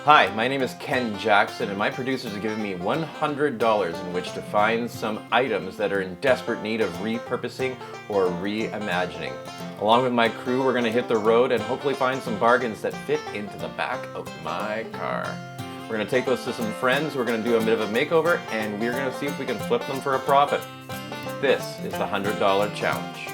Hi, my name is Ken Jackson, and my producers have given me $100 in which to find some items that are in desperate need of repurposing or reimagining. Along with my crew, we're going to hit the road and hopefully find some bargains that fit into the back of my car. We're going to take those to some friends, we're going to do a bit of a makeover, and we're going to see if we can flip them for a profit. This is the $100 Challenge.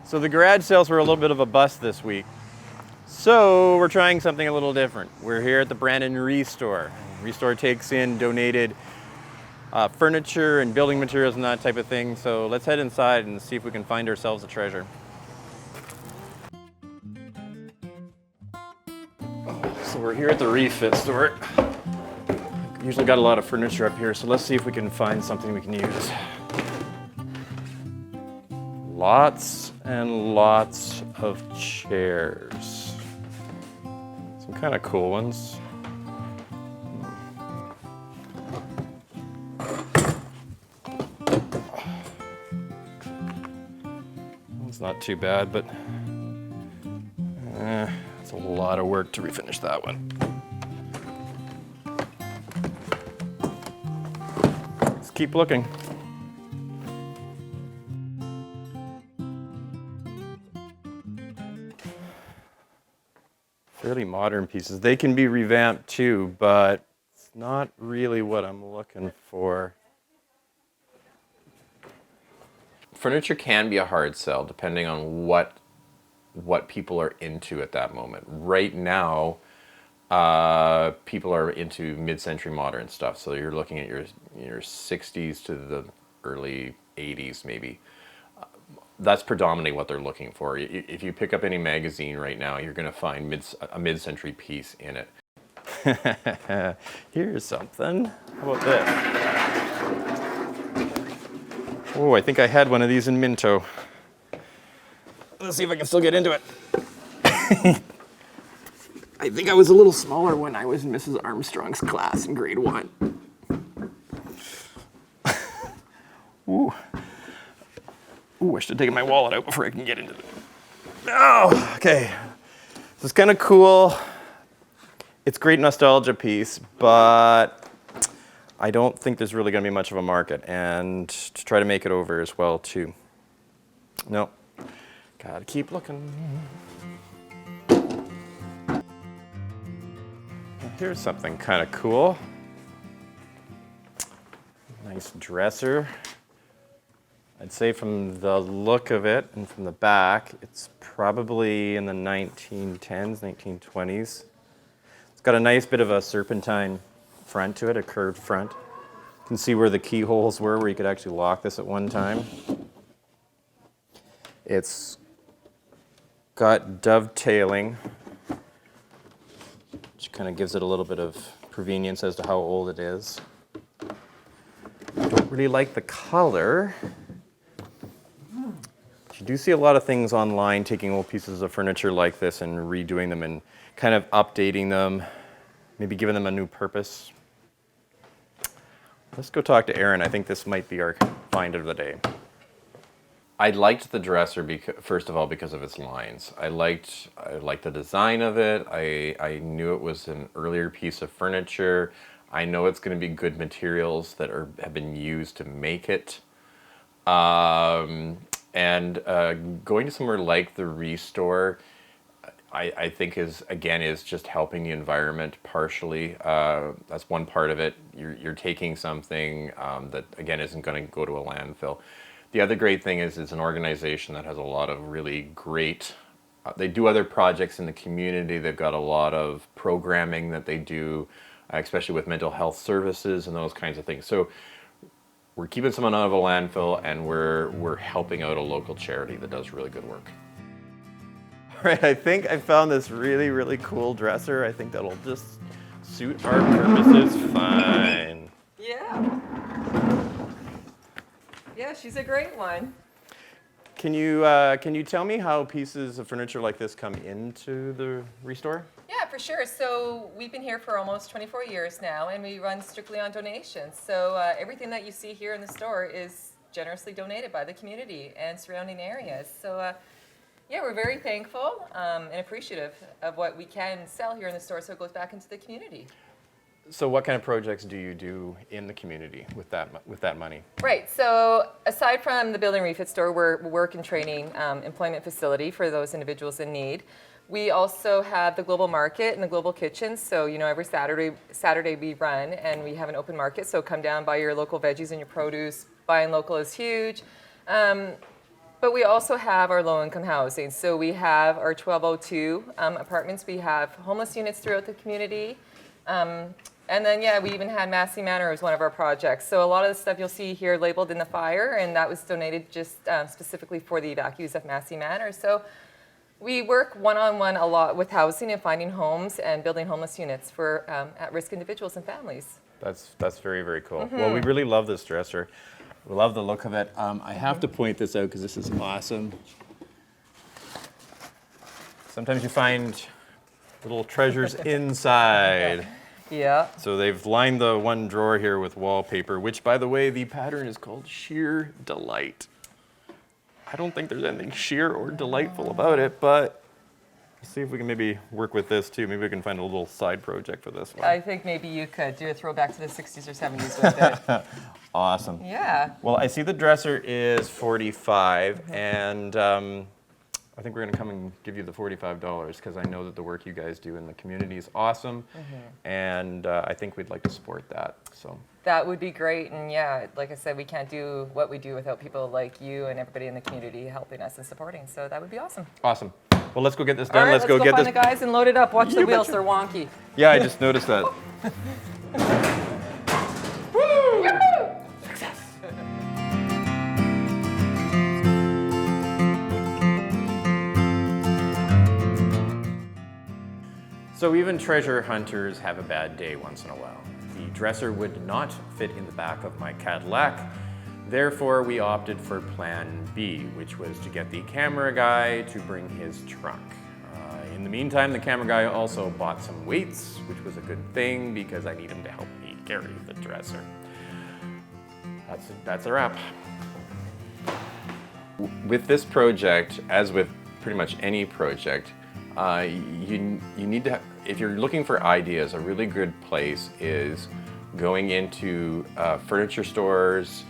So the garage sales were a little bit of a bust this week. So we're trying something a little different. We're here at the Brandon Restore. Restore takes in donated furniture and building materials and that type of thing. So let's head inside and see if we can find ourselves a treasure. So we're here at the refit store. Usually got a lot of furniture up here, so let's see if we can find something we can use. Lots and lots of chairs. Some kind of cool ones. It's not too bad, but it's a lot of work to refinish that one. Let's keep looking. Fairly modern pieces. They can be revamped too, but it's not really what I'm looking for. Furniture can be a hard sell depending on what people are into at that moment. Right now, people are into mid-century modern stuff. So you're looking at your 60s to the early 80s maybe. That's predominantly what they're looking for. If you pick up any magazine right now, you're going to find a mid-century piece in it. Here's something. How about this? Oh, I think I had one of these in Minto. Let's see if I can still get into it. I think I was a little smaller when I was in Mrs. Armstrong's class in grade 1. Ooh. Ooh, I should have taken my wallet out before I can get into it. Oh, okay. This is kind of cool. It's a great nostalgia piece, but I don't think there's really going to be much of a market, and to try to make it over as well, too. No. Gotta keep looking. Here's something kind of cool. Nice dresser. I'd say from the look of it and from the back, it's probably in the 1910s, 1920s. It's got a nice bit of a serpentine front to it, a curved front. You can see where the keyholes were, where you could actually lock this at one time. It's got dovetailing, which kind of gives it a little bit of provenience as to how old it is. I don't really like the color. You do see a lot of things online taking old pieces of furniture like this and redoing them and kind of updating them, maybe giving them a new purpose. Let's go talk to Aaron. I think this might be our find of the day. I liked the dresser first of all because of its lines. I liked the design of it. I knew it was an earlier piece of furniture. I know it's going to be good materials that have been used to make it. And going to somewhere like the Restore, I think is just helping the environment partially. That's one part of it. You're taking something that again isn't going to go to a landfill. The other great thing is it's an organization that has a lot of really great. They do other projects in the community. They've got a lot of programming that they do, especially with mental health services and those kinds of things. So we're keeping someone out of a landfill, and we're helping out a local charity that does really good work. All right, I think I found this really, really cool dresser. I think that'll just suit our purposes fine. Yeah. Yeah, she's a great one. Can you tell me how pieces of furniture like this come into the Restore? Yeah, for sure. So we've been here for almost 24 years now, and we run strictly on donations. So everything that you see here in the store is generously donated by the community and surrounding areas. So yeah, we're very thankful and appreciative of what we can sell here in the store, so it goes back into the community. So what kind of projects do you do in the community with that money? Right. So aside from the building refit store, we're a work and training employment facility for those individuals in need. We also have the global market and the global kitchen. So every Saturday we run and we have an open market. So come down, buy your local veggies and your produce. Buying local is huge. But we also have our low-income housing. So we have our 1202 apartments. We have homeless units throughout the community. And then, yeah, we even had Massey Manor as one of our projects. So a lot of the stuff you'll see here labeled in the fire, and that was donated just specifically for the evacuees of Massey Manor. So we work one-on-one a lot with housing and finding homes and building homeless units for at-risk individuals and families. That's very, very cool. Well, we really love this dresser. We love the look of it. I have to point this out because this is awesome. Sometimes you find little treasures inside. Yeah. So they've lined the one drawer here with wallpaper, which, by the way, the pattern is called Sheer Delight. I don't think there's anything sheer or delightful about it, but let's see if we can maybe work with this too. Maybe we can find a little side project for this one. I think maybe you could do a throwback to the 60s or 70s with it. Awesome. Yeah. Well, I see the dresser is $45, and I think we're going to come and give you the $45 because I know that the work you guys do in the community is awesome, and I think we'd like to support that. So that would be great, and yeah, like I said, we can't do what we do without people like you and everybody in the community helping us and supporting. So that would be awesome. Awesome. Well, let's go get this done. All right, let's go get find this. the guys and load it up. Watch the wheels; betcha. they're wonky. Yeah, I just noticed that. Woo! So even treasure hunters have a bad day once in a while. The dresser would not fit in the back of my Cadillac. Therefore, we opted for plan B, which was to get the camera guy to bring his trunk. In the meantime, the camera guy also bought some weights, which was a good thing because I need him to help me carry the dresser. That's a wrap. With this project, as with pretty much any project, you need to, if you're looking for ideas, a really good place is going into furniture stores,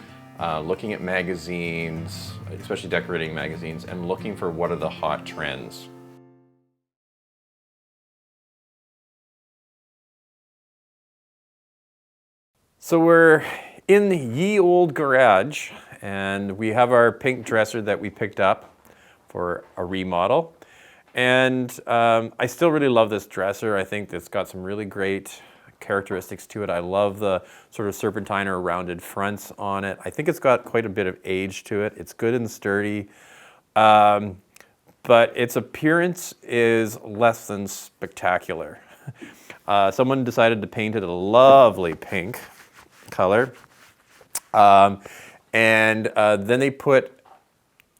looking at magazines, especially decorating magazines, and looking for what are the hot trends. So we're in the ye old garage, and we have our pink dresser that we picked up for a remodel. And I still really love this dresser. I think it's got some really great characteristics to it. I love the sort of serpentine or rounded fronts on it. I think it's got quite a bit of age to it. It's good and sturdy, but its appearance is less than spectacular. Someone decided to paint it a lovely pink color, and then they put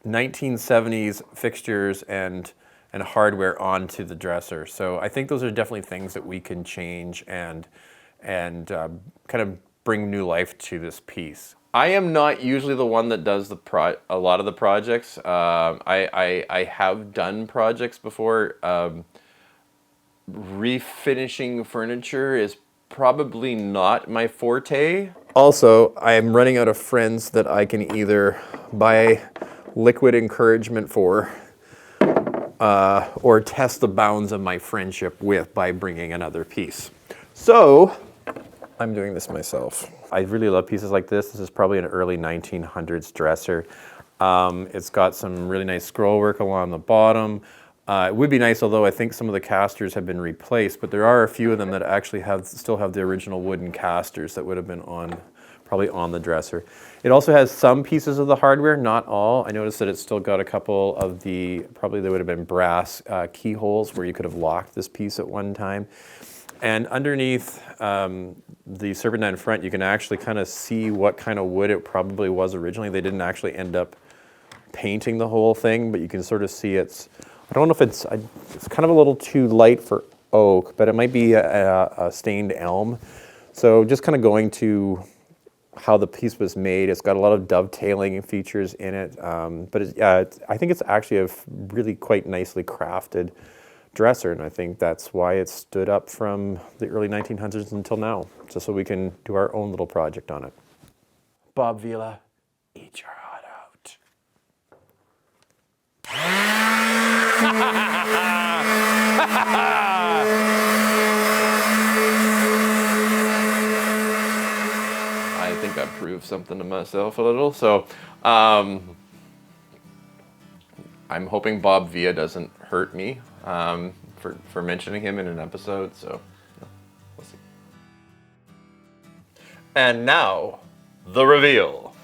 1970s fixtures and hardware onto the dresser. So I think those are definitely things that we can change and kind of bring new life to this piece. I am not usually the one that does a lot of the projects. I have done projects before. Refinishing furniture is probably not my forte. Also, I am running out of friends that I can either buy liquid encouragement for or test the bounds of my friendship with by bringing another piece. So I'm doing this myself. I really love pieces like this. This is probably an early 1900s dresser. It's got some really nice scroll work along the bottom. It would be nice, although I think some of the casters have been replaced, but there are a few of them that actually still have the original wooden casters that would have been probably on the dresser. It also has some pieces of the hardware, not all. I noticed that it's still got a couple of probably they would have been brass keyholes where you could have locked this piece at one time. And underneath the serpentine front, you can actually kind of see what kind of wood it probably was originally. They didn't actually end up painting the whole thing, but you can sort of see I don't know if it's kind of a little too light for oak, but it might be a stained elm. So just kind of going to how the piece was made. It's got a lot of dovetailing features in it, but I think it's actually a really quite nicely crafted dresser, and I think that's why it stood up from the early 1900s until now, just so we can do our own little project on it. Bob Vila, eat your heart out. I think I proved something to myself a little, so I'm hoping Bob Villa doesn't hurt me for mentioning him in an episode, so we'll see. And now, the reveal.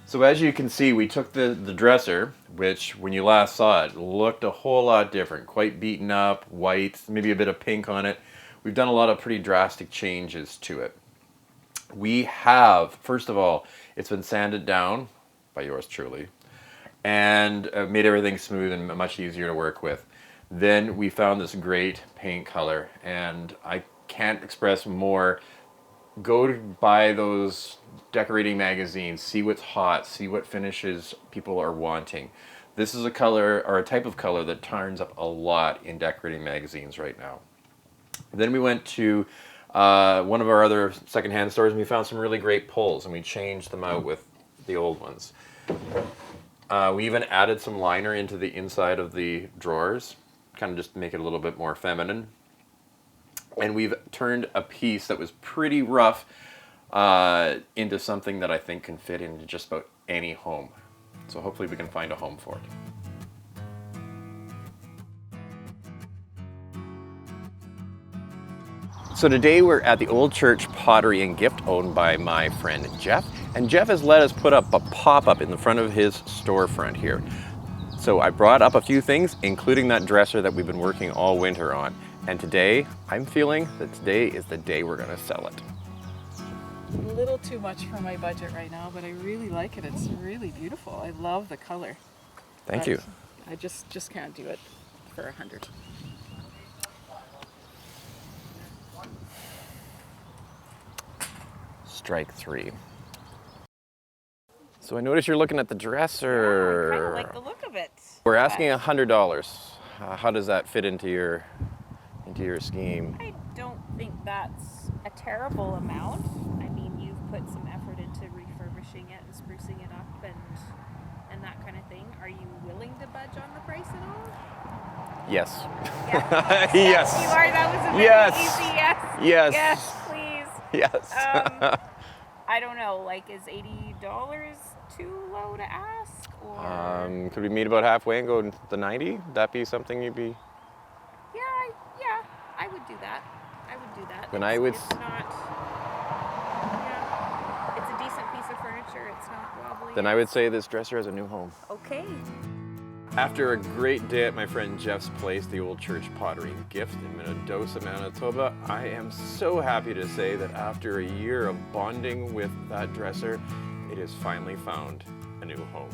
So as you can see, we took the dresser, which when you last saw it, looked a whole lot different, quite beaten up, white, maybe a bit of pink on it. We've done a lot of pretty drastic changes to it. We have, first of all, it's been sanded down by yours truly, and made everything smooth and much easier to work with. Then we found this great paint color, and I can't express more. Go to buy those decorating magazines, see what's hot, see what finishes people are wanting. This is a color, or a type of color, that turns up a lot in decorating magazines right now. Then we went to one of our other secondhand stores, and we found some really great pulls, and we changed them out with the old ones. We even added some liner into the inside of the drawers, kind of just to make it a little bit more feminine. And we've turned a piece that was pretty rough into something that I think can fit into just about any home. So hopefully we can find a home for it. So today we're at the Old Church Pottery and Gift, owned by my friend Jeff. And Jeff has let us put up a pop-up in the front of his storefront here. So I brought up a few things, including that dresser that we've been working all winter on. And today, I'm feeling that today is the day we're gonna sell it. A little too much for my budget right now, but I really like it. It's really beautiful. I love the color. Thank you. I just can't do it for 100. Strike three. So I noticed you're looking at the dresser. I kind of like the look of it. We're asking $100. How does that fit into your scheme? I don't think that's a terrible amount. I mean, you've put some effort into refurbishing it and sprucing it up and that kind of thing. Are you willing to budge on the price at all? Yes. Yeah. Yes. You are. That was a very Yes. easy yes. Yes. Yes, please. Yes. I don't know. Like, is $80 too low to ask? Or Could we meet about halfway and go the 90? Would that be something you'd be? yeah, I would do that. I would do that. Then I would. It's not. Yeah. It's a decent piece of furniture. It's not wobbly. Then I would say this dresser has a new home. Okay. After a great day at my friend Jeff's place, the Old Church Pottery and Gift in Minnedosa, Manitoba, I am so happy to say that after a year of bonding with that dresser, it has finally found a new home.